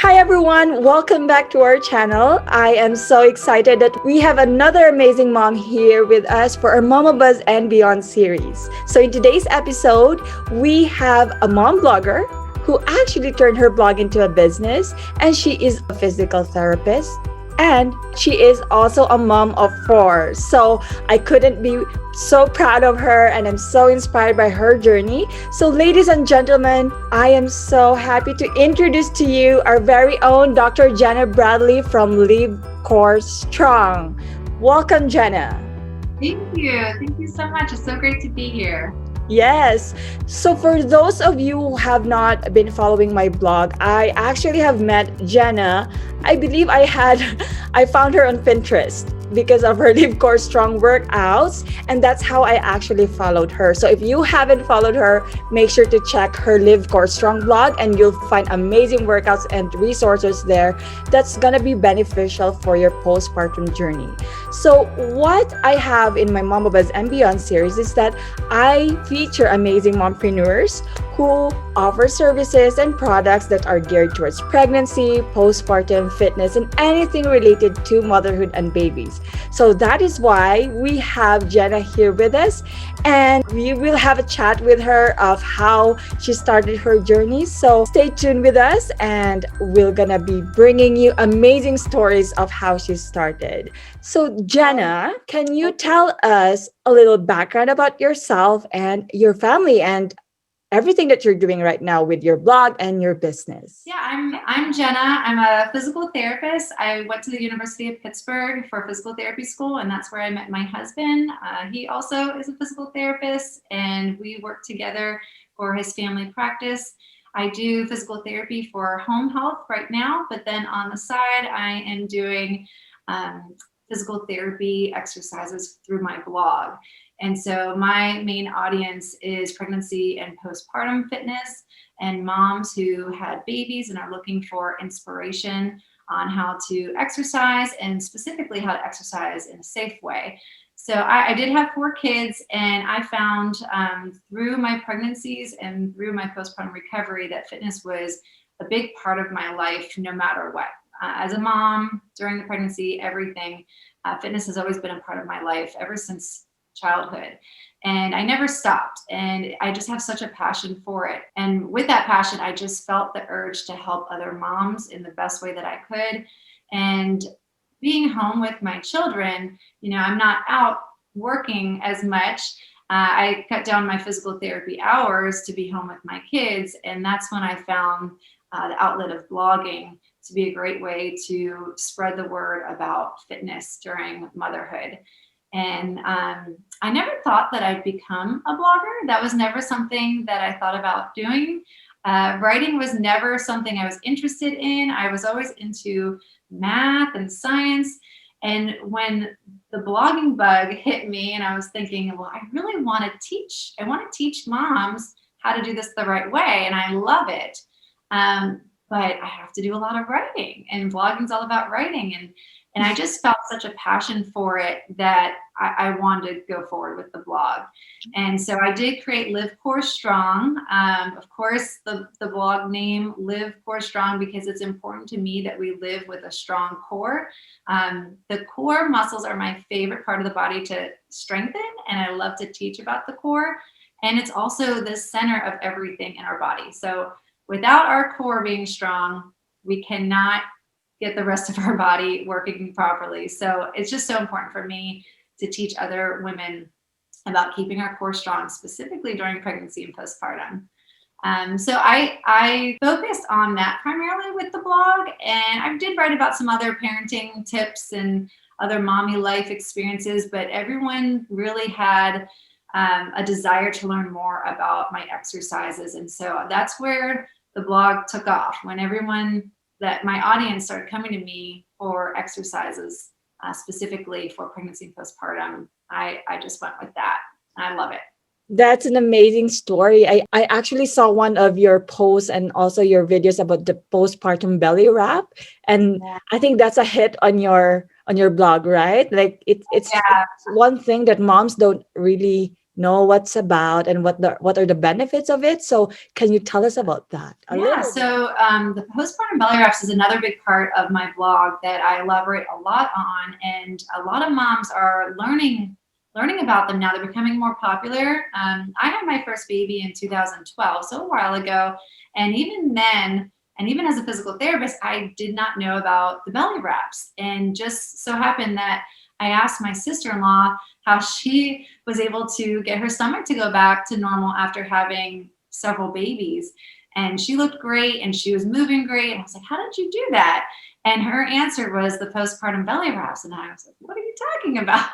Hi everyone, welcome back to our channel. I am so excited that we have another amazing mom here with us for our MamaBuzz and Beyond series. So in today's episode, we have a mom blogger who actually turned her blog into a business, and she is a physical therapist, and she is also a mom of four. So I couldn't be so proud of her, and I'm so inspired by her journey. So, ladies and gentlemen, I am so happy to introduce to you our very own Dr. Jenna Bradley from Live Core Strong. Welcome, Jenna. Thank you. Thank you so much. It's so great to be here. Yes. So for those of you who have not been following my blog, I actually have met Jenna. I believe I found her on Pinterest because of her Live Core Strong workouts, and that's how I actually followed her. So if you haven't followed her, make sure to check her Live Core Strong blog, and you'll find amazing workouts and resources there that's gonna be beneficial for your postpartum journey. So what I have in my MamaBuzz and Beyond series is that I feature amazing mompreneurs who offer services and products that are geared towards pregnancy, postpartum, fitness, and anything related to motherhood and babies. So that is why we have Jenna here with us, and we will have a chat with her of how she started her journey. So stay tuned with us, and we're gonna be bringing you amazing stories of how she started. So Jenna, can you tell us a little background about yourself and your family and everything that you're doing right now with your blog and your business? Yeah, I'm Jenna. I'm a physical therapist. I went to the University of Pittsburgh for physical therapy school, and that's where I met my husband. He also is a physical therapist, and we work together for his family practice. I do physical therapy for home health right now, but then on the side, I am doing physical therapy exercises through my blog. And so my main audience is pregnancy and postpartum fitness and moms who had babies and are looking for inspiration on how to exercise, and specifically how to exercise in a safe way. So I did have four kids, and I found through my pregnancies and through my postpartum recovery that fitness was a big part of my life no matter what. As a mom, during the pregnancy, everything, fitness has always been a part of my life ever since childhood. And I never stopped. And I just have such a passion for it. And with that passion, I just felt the urge to help other moms in the best way that I could. And being home with my children, I'm not out working as much. I cut down my physical therapy hours to be home with my kids. And that's when I found the outlet of blogging to be a great way to spread the word about fitness during motherhood. And I never thought that I'd become a blogger. That was never something that I thought about doing. Writing was never something I was interested in. I was always into math and science. And when the blogging bug hit me, and I was thinking, well, I really want to teach. I want to teach moms how to do this the right way, and I love it. But I have to do a lot of writing, and blogging's all about writing. And I just felt such a passion for it that I wanted to go forward with the blog. And so I did create Live Core Strong. Of course, the blog name Live Core Strong, because it's important to me that we live with a strong core. The core muscles are my favorite part of the body to strengthen, and I love to teach about the core. And it's also the center of everything in our body. So without our core being strong, we cannot get the rest of our body working properly. So it's just so important for me to teach other women about keeping our core strong, specifically during pregnancy and postpartum. So I focused on that primarily with the blog, and I did write about some other parenting tips and other mommy life experiences, but everyone really had a desire to learn more about my exercises. And so that's where the blog took off, when that my audience started coming to me for exercises, specifically for pregnancy and postpartum. I just went with that. I love it. That's an amazing story. I actually saw one of your posts and also your videos about the postpartum belly wrap. And Yeah. I think that's a hit on your blog, right? Like it's Yeah. one thing that moms don't really know what's about and what are the benefits of it. So can you tell us about that a Yeah, little bit? so the postpartum belly wraps is another big part of my blog that I elaborate a lot on, and a lot of moms are learning about them now. They're becoming more popular. I had my first baby in 2012, so a while ago, and even then, and even as a physical therapist, I did not know about the belly wraps, and just so happened that I asked my sister-in-law how she was able to get her stomach to go back to normal after having several babies, and she looked great and she was moving great. And I was like, how did you do that? And her answer was the postpartum belly wraps. And I was like, what are you talking about?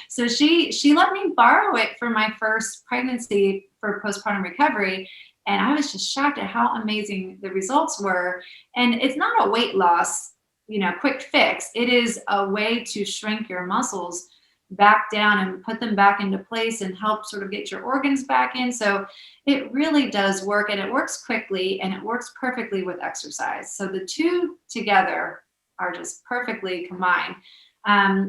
So she let me borrow it for my first pregnancy for postpartum recovery. And I was just shocked at how amazing the results were. And it's not a weight loss, quick fix. It is a way to shrink your muscles back down and put them back into place and help sort of get your organs back in. So it really does work, and it works quickly, and it works perfectly with exercise. So the two together are just perfectly combined.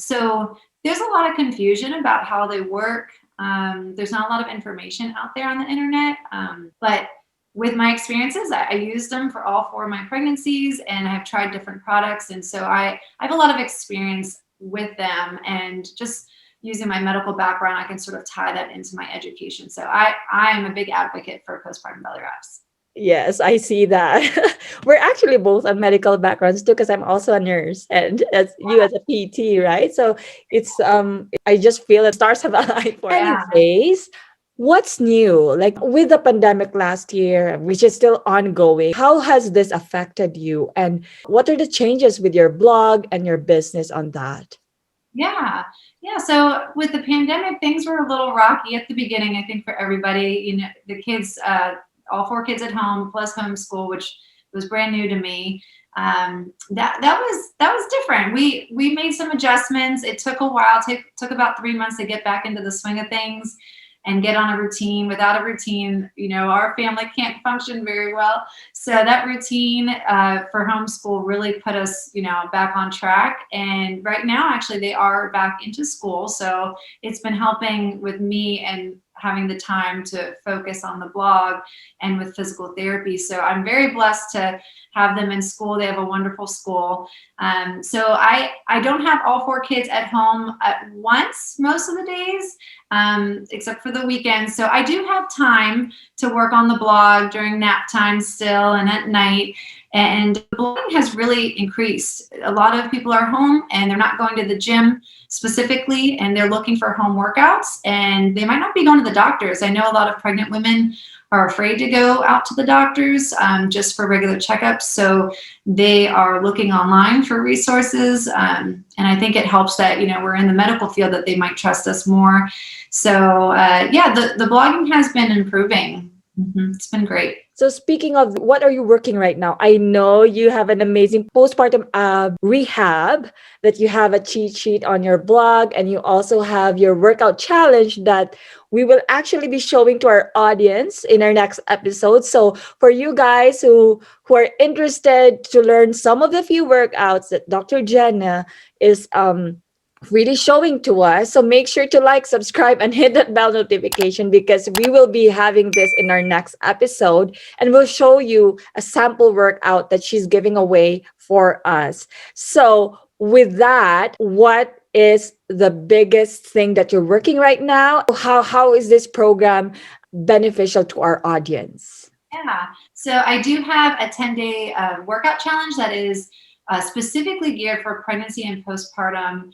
So there's a lot of confusion about how they work. There's not a lot of information out there on the internet, but with my experiences, I used them for all 4 of my pregnancies, and I've tried different products. And so I have a lot of experience with them, and just using my medical background, I can sort of tie that into my education. So I am a big advocate for postpartum belly wraps. Yes, I see that. We're actually both on medical backgrounds too, because I'm also a nurse and as you as a PT, right? So it's I just feel that stars have aligned for Yeah. anyways. What's new? Like with the pandemic last year, which is still ongoing, how has this affected you? And what are the changes with your blog and your business on that? Yeah. Yeah. So with the pandemic, things were a little rocky at the beginning, I think, for everybody. The kids, all 4 kids at home plus homeschool, which was brand new to me. That was different. We made some adjustments. It took a while. Took about 3 months to get back into the swing of things and get on a routine. Without a routine, our family can't function very well. So that routine for homeschool really put us, back on track. And right now, actually, they are back into school. So it's been helping with me and having the time to focus on the blog and with physical therapy. So I'm very blessed to have them in school. They have a wonderful school. So I don't have all 4 kids at home at once most of the days, except for the weekends. So I do have time to work on the blog during nap time still and at night. And blogging has really increased. A lot of people are home and they're not going to the gym specifically, and they're looking for home workouts, and they might not be going to the doctors. I know a lot of pregnant women are afraid to go out to the doctors just for regular checkups. So they are looking online for resources. And I think it helps that, we're in the medical field, that they might trust us more. So yeah, the blogging has been improving. It's been great. So speaking of, what are you working right now? I know you have an amazing postpartum ab rehab, that you have a cheat sheet on your blog, and you also have your workout challenge that we will actually be showing to our audience in our next episode. So for you guys who are interested to learn some of the few workouts that Dr. Jenna is really showing to us. So make sure to like, subscribe, and hit that bell notification, because we will be having this in our next episode, and we'll show you a sample workout that she's giving away for us. So with that, what is the biggest thing that you're working right now? How is this program beneficial to our audience? Yeah. So I do have a 10-day workout challenge that is specifically geared for pregnancy and postpartum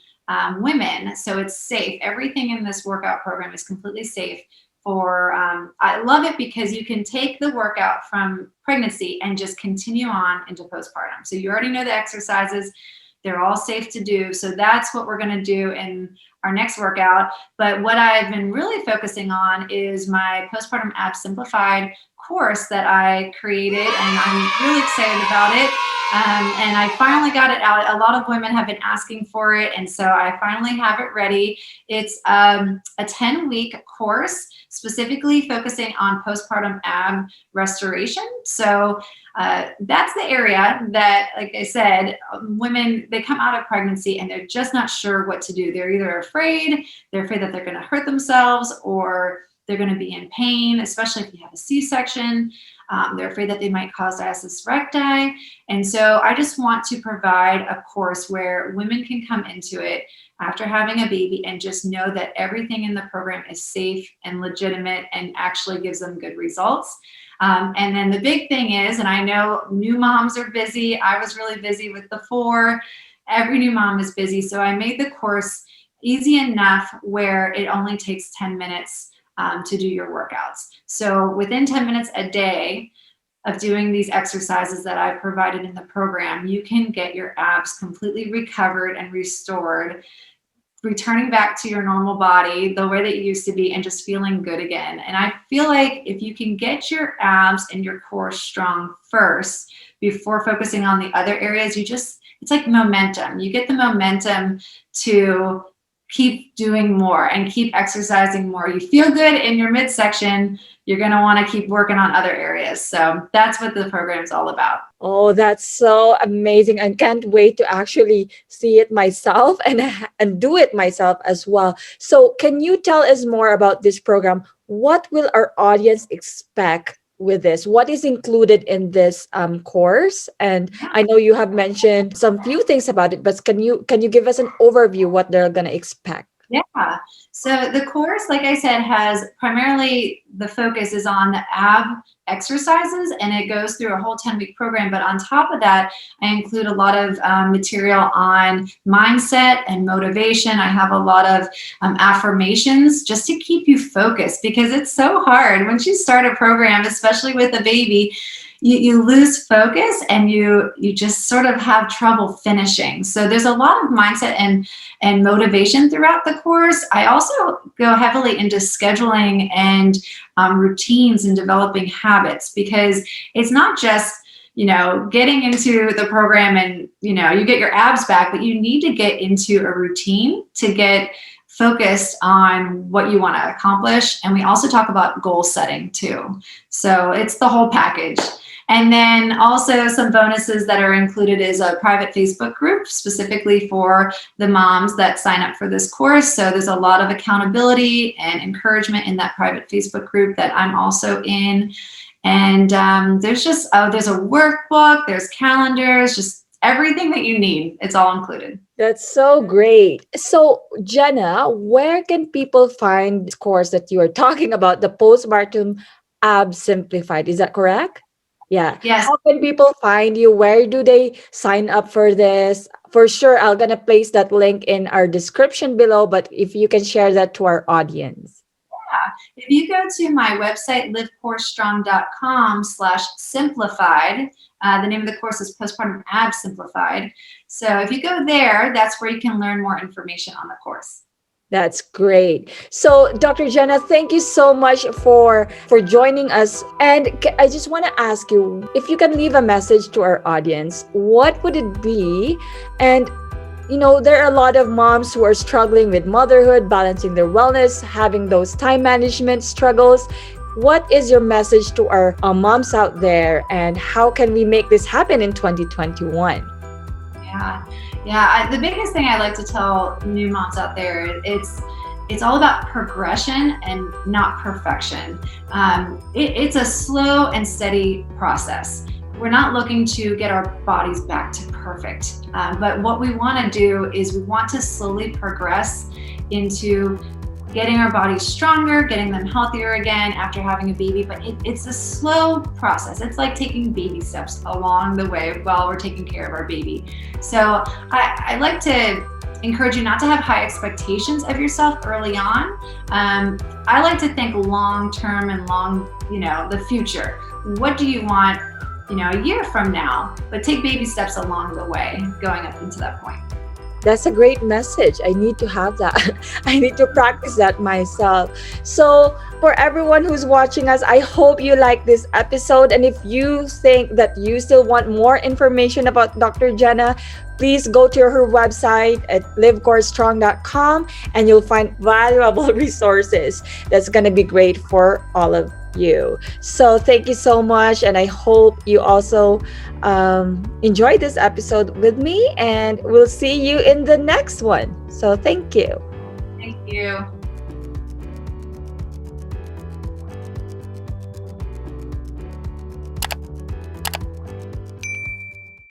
women. So it's safe. Everything in this workout program is completely safe for, I love it because you can take the workout from pregnancy and just continue on into postpartum. So you already know the exercises. They're all safe to do. So that's what we're going to do in our next workout. But what I've been really focusing on is my Postpartum App Simplified course that I created, and I'm really excited about it. And I finally got it out. A lot of women have been asking for it, and so I finally have it ready. It's a 10-week course specifically focusing on postpartum ab restoration. So that's the area that, like I said, women, they come out of pregnancy and they're just not sure what to do. They're either afraid, they're afraid that they're going to hurt themselves, or they're going to be in pain, especially if you have a C-section. They're afraid that they might cause diastasis recti. And so I just want to provide a course where women can come into it after having a baby and just know that everything in the program is safe and legitimate and actually gives them good results. And then the big thing is, and I know new moms are busy. I was really busy with the 4. Every new mom is busy. So I made the course easy enough where it only takes 10 minutes to do your workouts. So within 10 minutes a day of doing these exercises that I've provided in the program, you can get your abs completely recovered and restored, returning back to your normal body the way that you used to be and just feeling good again. And I feel like if you can get your abs and your core strong first before focusing on the other areas, it's like momentum. You get the momentum to keep doing more and keep exercising more. You feel good in your midsection, you're going to want to keep working on other areas. So that's what the program is all about. Oh, that's so amazing. I can't wait to actually see it myself and do it myself as well. So can you tell us more about this program? What will our audience expect with this? What is included in this course? And I know you have mentioned some few things about it, but can you give us an overview what they're going to expect? Yeah. So the course, like I said, has primarily the focus is on the ab exercises, and it goes through a whole 10-week program. But on top of that, I include a lot of material on mindset and motivation. I have a lot of affirmations just to keep you focused, because it's so hard once you start a program, especially with a baby. You lose focus and you just sort of have trouble finishing. So there's a lot of mindset and motivation throughout the course. I also go heavily into scheduling and routines and developing habits, because it's not just getting into the program and you get your abs back, but you need to get into a routine to get focused on what you want to accomplish. And we also talk about goal setting too. So it's the whole package. And then also some bonuses that are included is a private Facebook group specifically for the moms that sign up for this course. So there's a lot of accountability and encouragement in that private Facebook group that I'm also in. And there's a workbook, there's calendars, just everything that you need. It's all included. That's so great. So, Jenna, where can people find this course that you are talking about, the Postpartum Ab Simplified? Is that correct? Yeah. Yes. How can people find you? Where do they sign up for this? For sure, I'm going to place that link in our description below, but if you can share that to our audience. Yeah. If you go to my website, livecorestrong.com/simplified, the name of the course is Postpartum Ab Simplified. So if you go there, that's where you can learn more information on the course. That's great. So, Dr. Jenna, thank you so much for joining us. And I just want to ask you, if you can leave a message to our audience, what would it be? And there are a lot of moms who are struggling with motherhood, balancing their wellness, having those time management struggles. What is your message to our moms out there, and how can we make this happen in 2021? Yeah. The biggest thing I like to tell new moms out there, it's all about progression and not perfection. It's a slow and steady process. We're not looking to get our bodies back to perfect, but what we want to do is we want to slowly progress into getting our bodies stronger, getting them healthier again after having a baby. But it's a slow process. It's like taking baby steps along the way while we're taking care of our baby. So I like to encourage you not to have high expectations of yourself early on. I like to think long-term and the future. What do you want, a year from now? But take baby steps along the way going up into that point. That's a great message. I need to have that. I need to practice that myself. So for everyone who's watching us, I hope you like this episode. And if you think that you still want more information about Dr. Jenna, please go to her website at livecorestrong.com and you'll find valuable resources that's going to be great for all of you. So thank you so much. And I hope you also enjoyed this episode with me. And we'll see you in the next one. So thank you. Thank you.